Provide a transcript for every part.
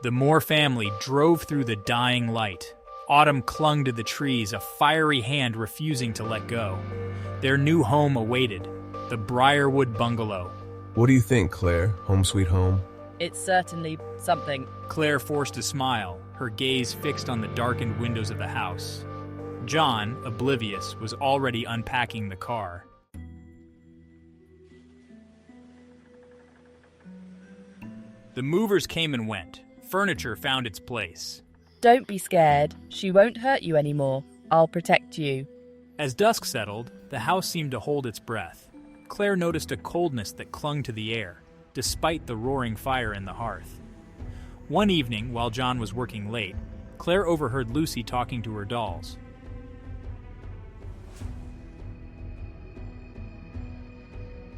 The Moore family drove through the dying light. Autumn clung to the trees, a fiery hand refusing to let go. Their new home awaited, the Briarwood Bungalow. What do you think, Claire? Home sweet home? It's certainly something. Claire forced a smile, her gaze fixed on the darkened windows of the house. John, oblivious, was already unpacking the car. The movers came and went. Furniture found its place. Don't be scared. She won't hurt you anymore. I'll protect you. As dusk settled, the house seemed to hold its breath. Claire noticed a coldness that clung to the air, despite the roaring fire in the hearth. One evening, while John was working late, Claire overheard Lucy talking to her dolls.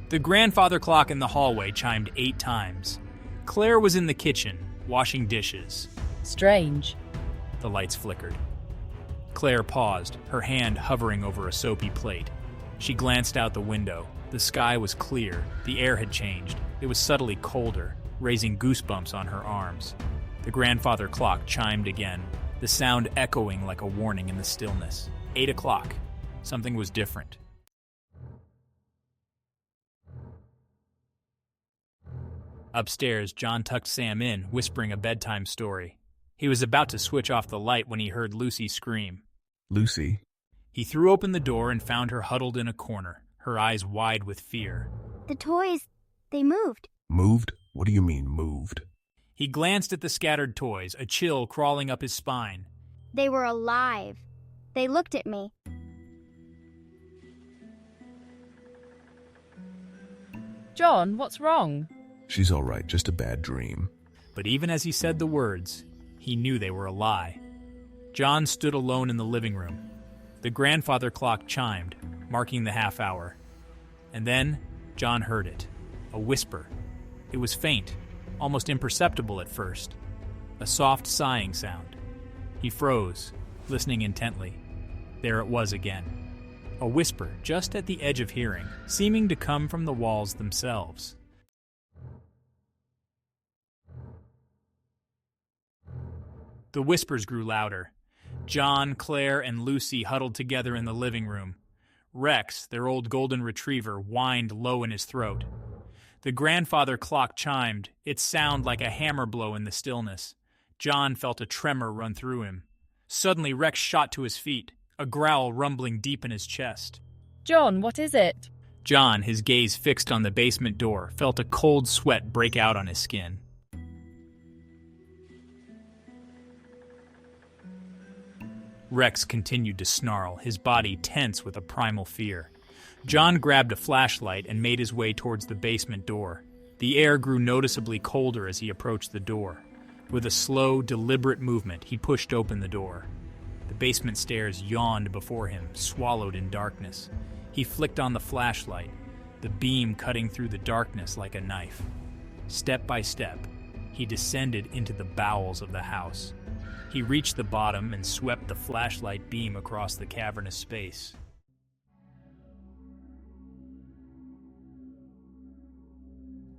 The grandfather clock in the hallway chimed 8 times. Claire was in the kitchen, washing dishes. Strange. The lights flickered. Claire paused, her hand hovering over a soapy plate. She glanced out the window. The sky was clear. The air had changed. It was subtly colder, raising goosebumps on her arms. The grandfather clock chimed again, the sound echoing like a warning in the stillness. 8 o'clock. Something was different. Upstairs, John tucked Sam in, whispering a bedtime story. He was about to switch off the light when he heard Lucy scream. Lucy? He threw open the door and found her huddled in a corner, her eyes wide with fear. The toys, they moved. Moved? What do you mean, moved? He glanced at the scattered toys, a chill crawling up his spine. They were alive. They looked at me. John, what's wrong? She's all right, just a bad dream. But even as he said the words, he knew they were a lie. John stood alone in the living room. The grandfather clock chimed, marking the half hour. And then, John heard it. A whisper. It was faint, almost imperceptible at first. A soft sighing sound. He froze, listening intently. There it was again. A whisper just at the edge of hearing, seeming to come from the walls themselves. The whispers grew louder. John, Claire, and Lucy huddled together in the living room. Rex, their old golden retriever, whined low in his throat. The grandfather clock chimed, its sound like a hammer blow in the stillness. John felt a tremor run through him. Suddenly, Rex shot to his feet, a growl rumbling deep in his chest. John, what is it? John, his gaze fixed on the basement door, felt a cold sweat break out on his skin. Rex continued to snarl, his body tense with a primal fear. John grabbed a flashlight and made his way towards the basement door. The air grew noticeably colder as he approached the door. With a slow, deliberate movement, he pushed open the door. The basement stairs yawned before him, swallowed in darkness. He flicked on the flashlight, the beam cutting through the darkness like a knife. Step by step, he descended into the bowels of the house. He reached the bottom and swept the flashlight beam across the cavernous space.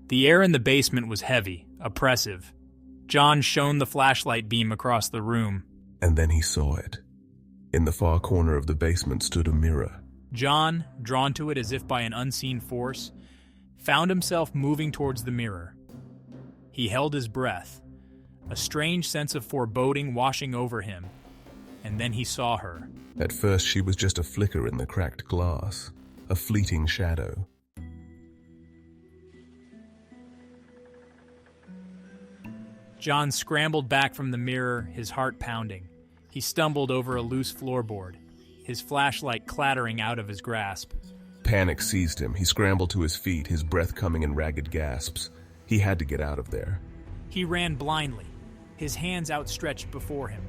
The air in the basement was heavy, oppressive. John shone the flashlight beam across the room. And then he saw it. In the far corner of the basement stood a mirror. John, drawn to it as if by an unseen force, found himself moving towards the mirror. He held his breath, a strange sense of foreboding washing over him, and then he saw her. At first she was just a flicker in the cracked glass, a fleeting shadow. John scrambled back from the mirror, his heart pounding. He stumbled over a loose floorboard, his flashlight clattering out of his grasp. Panic seized him. He scrambled to his feet, his breath coming in ragged gasps. He had to get out of there. He ran blindly, his hands outstretched before him.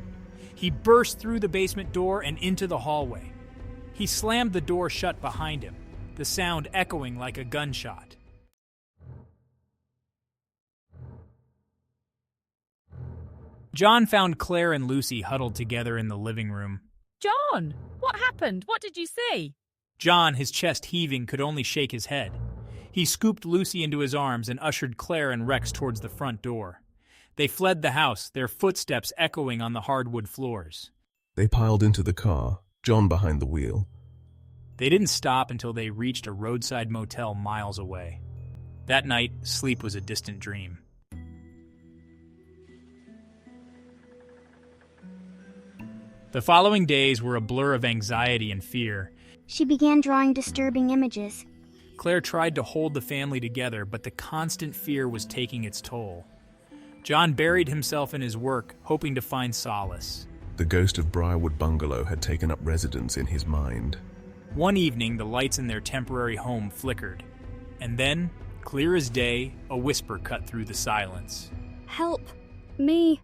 He burst through the basement door and into the hallway. He slammed the door shut behind him, the sound echoing like a gunshot. John found Claire and Lucy huddled together in the living room. John, what happened? What did you see? John, his chest heaving, could only shake his head. He scooped Lucy into his arms and ushered Claire and Rex towards the front door. They fled the house, their footsteps echoing on the hardwood floors. They piled into the car, John behind the wheel. They didn't stop until they reached a roadside motel miles away. That night, sleep was a distant dream. The following days were a blur of anxiety and fear. She began drawing disturbing images. Claire tried to hold the family together, but the constant fear was taking its toll. John buried himself in his work, hoping to find solace. The ghost of Briarwood Bungalow had taken up residence in his mind. One evening, the lights in their temporary home flickered. And then, clear as day, a whisper cut through the silence. Help me.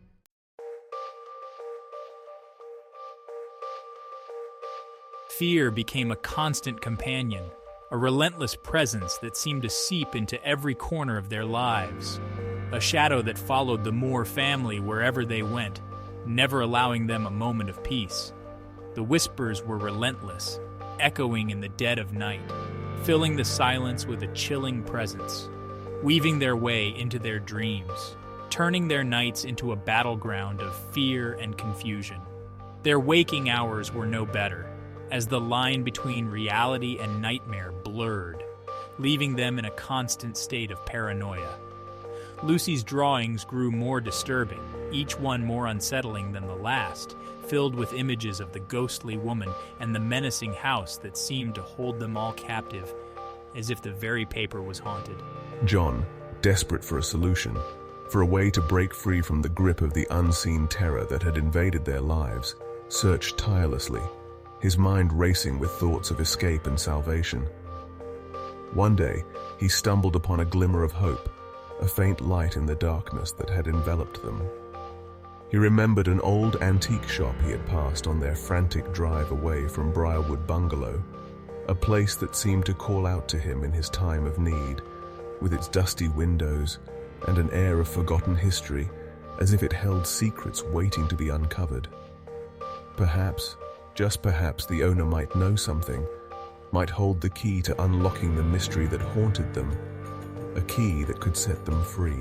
Fear became a constant companion, a relentless presence that seemed to seep into every corner of their lives. A shadow that followed the Moore family wherever they went, never allowing them a moment of peace. The whispers were relentless, echoing in the dead of night, filling the silence with a chilling presence, weaving their way into their dreams, turning their nights into a battleground of fear and confusion. Their waking hours were no better, as the line between reality and nightmare blurred, leaving them in a constant state of paranoia. Lucy's drawings grew more disturbing, each one more unsettling than the last, filled with images of the ghostly woman and the menacing house that seemed to hold them all captive, as if the very paper was haunted. John, desperate for a solution, for a way to break free from the grip of the unseen terror that had invaded their lives, searched tirelessly, his mind racing with thoughts of escape and salvation. One day, he stumbled upon a glimmer of hope, a faint light in the darkness that had enveloped them. He remembered an old antique shop he had passed on their frantic drive away from Briarwood Bungalow, a place that seemed to call out to him in his time of need, with its dusty windows and an air of forgotten history, as if it held secrets waiting to be uncovered. Perhaps, just perhaps, the owner might know something, might hold the key to unlocking the mystery that haunted them, a key that could set them free.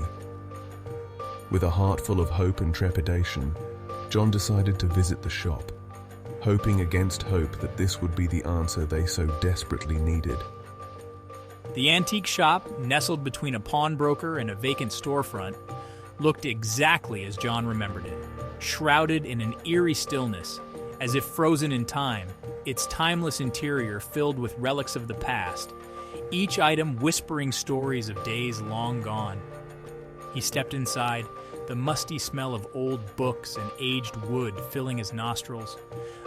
With a heart full of hope and trepidation, John decided to visit the shop, hoping against hope that this would be the answer they so desperately needed. The antique shop, nestled between a pawnbroker and a vacant storefront, looked exactly as John remembered it, shrouded in an eerie stillness, as if frozen in time, its timeless interior filled with relics of the past, each item whispering stories of days long gone. He stepped inside, the musty smell of old books and aged wood filling his nostrils,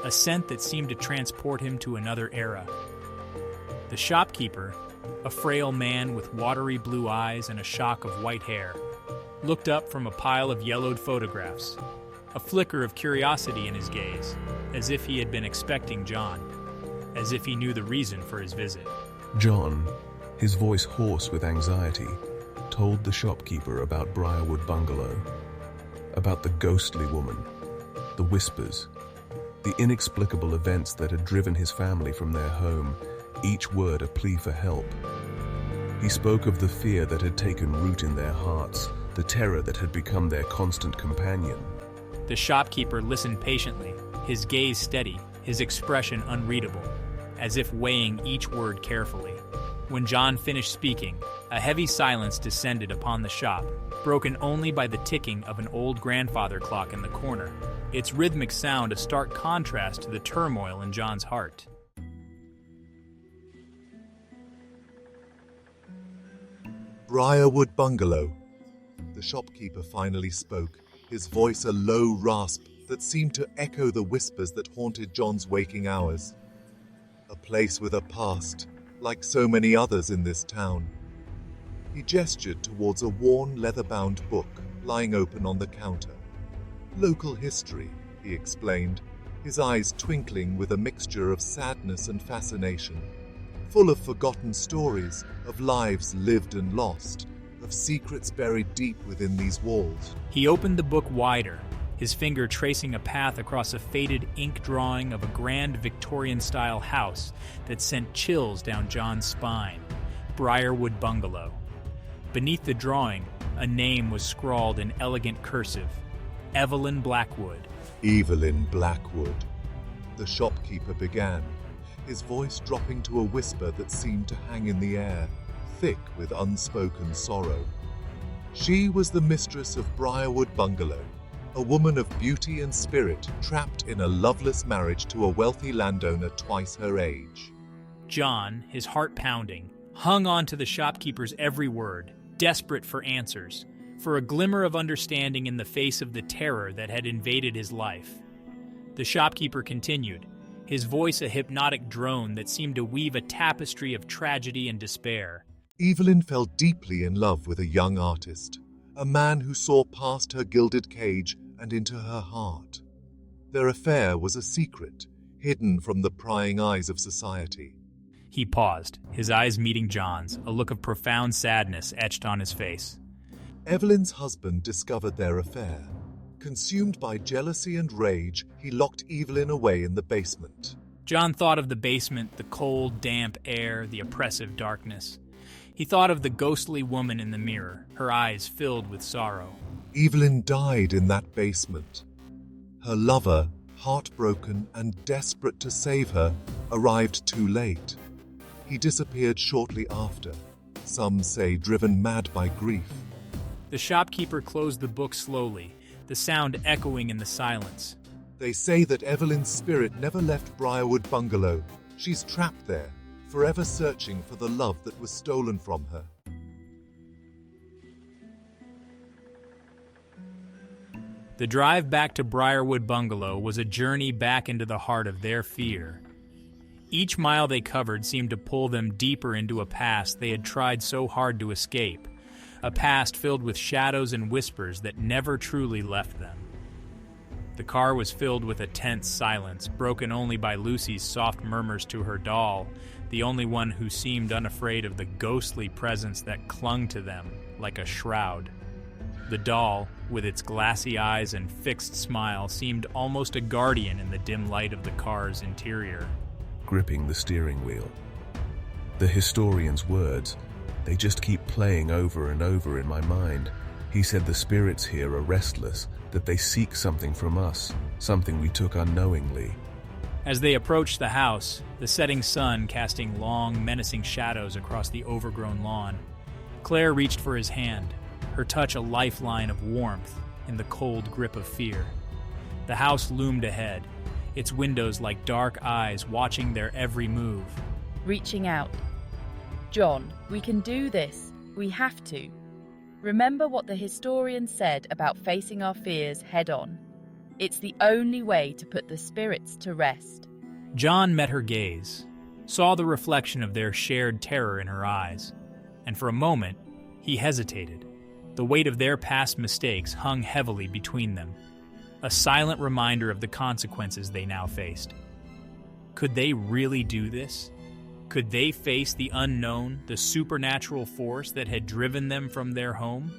a scent that seemed to transport him to another era. The shopkeeper, a frail man with watery blue eyes and a shock of white hair, looked up from a pile of yellowed photographs, a flicker of curiosity in his gaze, as if he had been expecting John, as if he knew the reason for his visit. John, his voice hoarse with anxiety, told the shopkeeper about Briarwood Bungalow, about the ghostly woman, the whispers, the inexplicable events that had driven his family from their home, each word a plea for help. He spoke of the fear that had taken root in their hearts, the terror that had become their constant companion. The shopkeeper listened patiently, his gaze steady, his expression unreadable, as if weighing each word carefully. When John finished speaking, a heavy silence descended upon the shop, broken only by the ticking of an old grandfather clock in the corner, its rhythmic sound a stark contrast to the turmoil in John's heart. Briarwood Bungalow. The shopkeeper finally spoke, his voice a low rasp that seemed to echo the whispers that haunted John's waking hours. A place with a past, like so many others in this town. He gestured towards a worn, leather-bound book lying open on the counter. Local history, he explained, his eyes twinkling with a mixture of sadness and fascination, full of forgotten stories, of lives lived and lost, of secrets buried deep within these walls. He opened the book wider, his finger tracing a path across a faded ink drawing of a grand Victorian-style house that sent chills down John's spine. Briarwood Bungalow. Beneath the drawing, A name was scrawled in elegant cursive. Evelyn Blackwood. Evelyn Blackwood. The shopkeeper began, his voice dropping to a whisper that seemed to hang in the air, thick with unspoken sorrow. She was the mistress of Briarwood Bungalow, a woman of beauty and spirit trapped in a loveless marriage to a wealthy landowner twice her age. John, his heart pounding, hung on to the shopkeeper's every word, desperate for answers, for a glimmer of understanding in the face of the terror that had invaded his life. The shopkeeper continued, his voice a hypnotic drone that seemed to weave a tapestry of tragedy and despair. Evelyn fell deeply in love with a young artist, a man who saw past her gilded cage and into her heart. Their affair was a secret, hidden from the prying eyes of society. He paused, his eyes meeting John's, a look of profound sadness etched on his face. Evelyn's husband discovered their affair. Consumed by jealousy and rage, he locked Evelyn away in the basement. John thought of the basement, the cold, damp air, the oppressive darkness. He thought of the ghostly woman in the mirror, her eyes filled with sorrow. Evelyn died in that basement. Her lover, heartbroken and desperate to save her, arrived too late. He disappeared shortly after, some say driven mad by grief. The shopkeeper closed the book slowly, the sound echoing in the silence. They say that Evelyn's spirit never left Briarwood Bungalow. She's trapped there, forever searching for the love that was stolen from her. The drive back to Briarwood Bungalow was a journey back into the heart of their fear. Each mile they covered seemed to pull them deeper into a past they had tried so hard to escape, a past filled with shadows and whispers that never truly left them. The car was filled with a tense silence, broken only by Lucy's soft murmurs to her doll, the only one who seemed unafraid of the ghostly presence that clung to them like a shroud. The doll, with its glassy eyes and fixed smile, seemed almost a guardian in the dim light of the car's interior. Gripping the steering wheel. The historian's words, they just keep playing over and over in my mind. He said the spirits here are restless, that they seek something from us, something we took unknowingly. As they approached the house, the setting sun casting long, menacing shadows across the overgrown lawn, Claire reached for his hand, her touch a lifeline of warmth in the cold grip of fear. The house loomed ahead, its windows like dark eyes watching their every move. Reaching out. John, we can do this. We have to. Remember what the historian said about facing our fears head on. It's the only way to put the spirits to rest. John met her gaze, saw the reflection of their shared terror in her eyes, and for a moment, he hesitated. The weight of their past mistakes hung heavily between them, a silent reminder of the consequences they now faced. Could they really do this? Could they face the unknown, the supernatural force that had driven them from their home?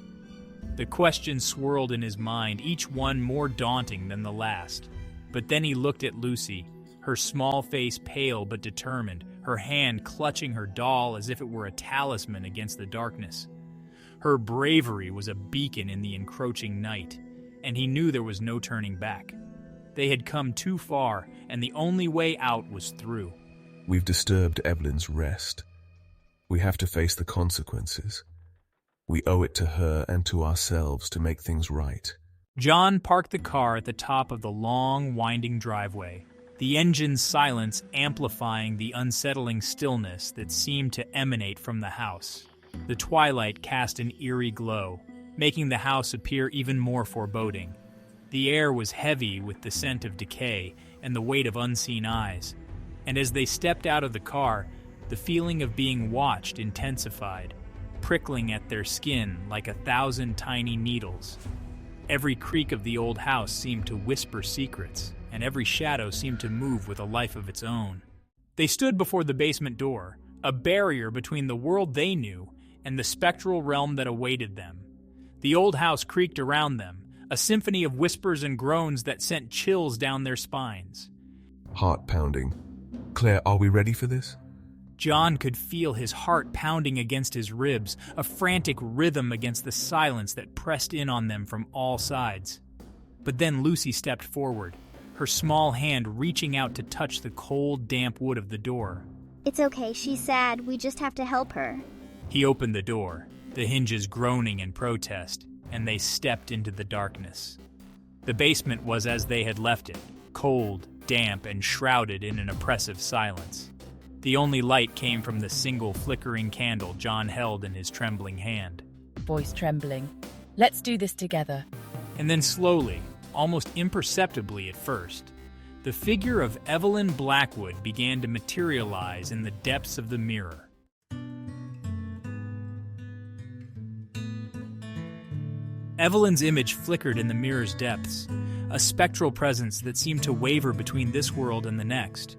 The questions swirled in his mind, each one more daunting than the last. But then he looked at Lucy, her small face pale but determined, her hand clutching her doll as if it were a talisman against the darkness. Her bravery was a beacon in the encroaching night, and he knew there was no turning back. They had come too far, and the only way out was through. We've disturbed Evelyn's rest. We have to face the consequences. We owe it to her and to ourselves to make things right. John parked the car at the top of the long, winding driveway, the engine's silence amplifying the unsettling stillness that seemed to emanate from the house. The twilight cast an eerie glow, making the house appear even more foreboding. The air was heavy with the scent of decay and the weight of unseen eyes, and as they stepped out of the car, the feeling of being watched intensified, prickling at their skin like 1,000 tiny needles. Every creak of the old house seemed to whisper secrets, and every shadow seemed to move with a life of its own. They stood before the basement door, a barrier between the world they knew and the spectral realm that awaited them. The old house creaked around them, a symphony of whispers and groans that sent chills down their spines. Heart pounding. Claire, are we ready for this? John could feel his heart pounding against his ribs, a frantic rhythm against the silence that pressed in on them from all sides. But then Lucy stepped forward, her small hand reaching out to touch the cold, damp wood of the door. It's okay, she's sad. We just have to help her. He opened the door, the hinges groaning in protest, and they stepped into the darkness. The basement was as they had left it, cold, damp, and shrouded in an oppressive silence. The only light came from the single flickering candle John held in his trembling hand. Voice trembling. Let's do this together. And then slowly, almost imperceptibly at first, the figure of Evelyn Blackwood began to materialize in the depths of the mirror. Evelyn's image flickered in the mirror's depths, a spectral presence that seemed to waver between this world and the next.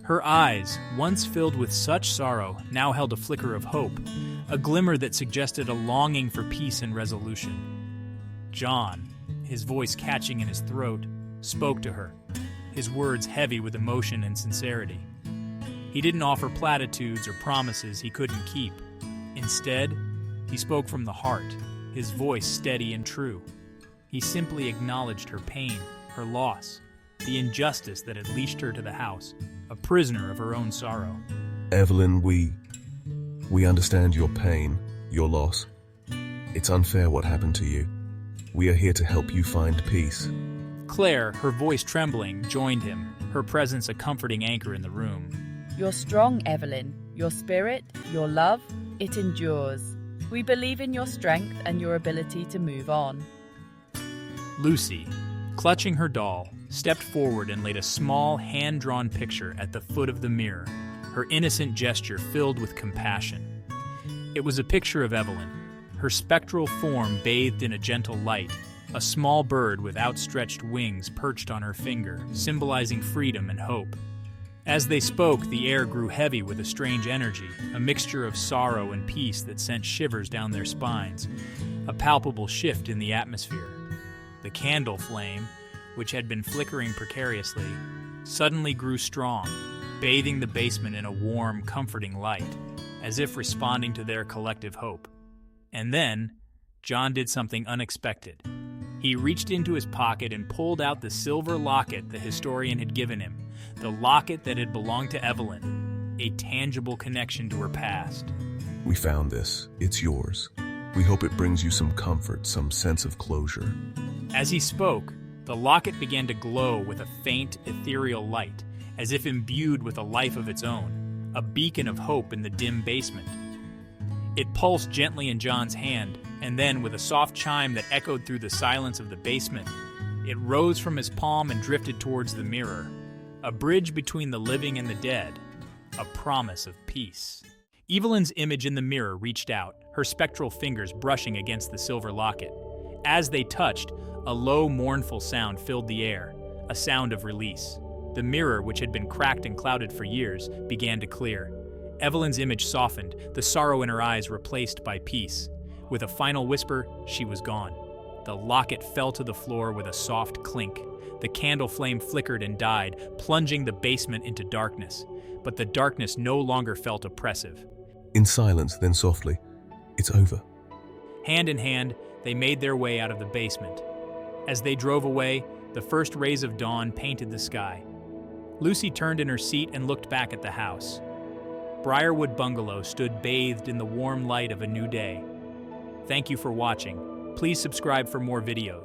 Her eyes, once filled with such sorrow, now held a flicker of hope, a glimmer that suggested a longing for peace and resolution. John, his voice catching in his throat, spoke to her, his words heavy with emotion and sincerity. He didn't offer platitudes or promises he couldn't keep. Instead, he spoke from the heart, his voice steady and true. He simply acknowledged her pain, her loss, the injustice that had leashed her to the house, a prisoner of her own sorrow. Evelyn, we understand your pain, your loss. It's unfair what happened to you. We are here to help you find peace. Claire, her voice trembling, joined him, her presence a comforting anchor in the room. You're strong, Evelyn. Your spirit, your love, it endures. We believe in your strength and your ability to move on. Lucy, clutching her doll, stepped forward and laid a small, hand-drawn picture at the foot of the mirror, her innocent gesture filled with compassion. It was a picture of Evelyn, her spectral form bathed in a gentle light, a small bird with outstretched wings perched on her finger, symbolizing freedom and hope. As they spoke, the air grew heavy with a strange energy, a mixture of sorrow and peace that sent shivers down their spines, a palpable shift in the atmosphere. The candle flame, which had been flickering precariously, suddenly grew strong, bathing the basement in a warm, comforting light, as if responding to their collective hope. And then, John did something unexpected. He reached into his pocket and pulled out the silver locket the historian had given him, the locket that had belonged to Evelyn, a tangible connection to her past. We found this. It's yours. We hope it brings you some comfort, some sense of closure. As he spoke, the locket began to glow with a faint, ethereal light, as if imbued with a life of its own, a beacon of hope in the dim basement. It pulsed gently in John's hand, and then, with a soft chime that echoed through the silence of the basement, it rose from his palm and drifted towards the mirror, a bridge between the living and the dead, a promise of peace. Evelyn's image in the mirror reached out, her spectral fingers brushing against the silver locket. As they touched, a low, mournful sound filled the air, a sound of release. The mirror, which had been cracked and clouded for years, began to clear. Evelyn's image softened, the sorrow in her eyes replaced by peace. With a final whisper, she was gone. The locket fell to the floor with a soft clink. The candle flame flickered and died, plunging the basement into darkness. But the darkness no longer felt oppressive. In silence, then softly, it's over. Hand in hand, they made their way out of the basement. As they drove away, the first rays of dawn painted the sky. Lucy turned in her seat and looked back at the house. Briarwood Bungalow stood bathed in the warm light of a new day. Thank you for watching. Please subscribe for more videos.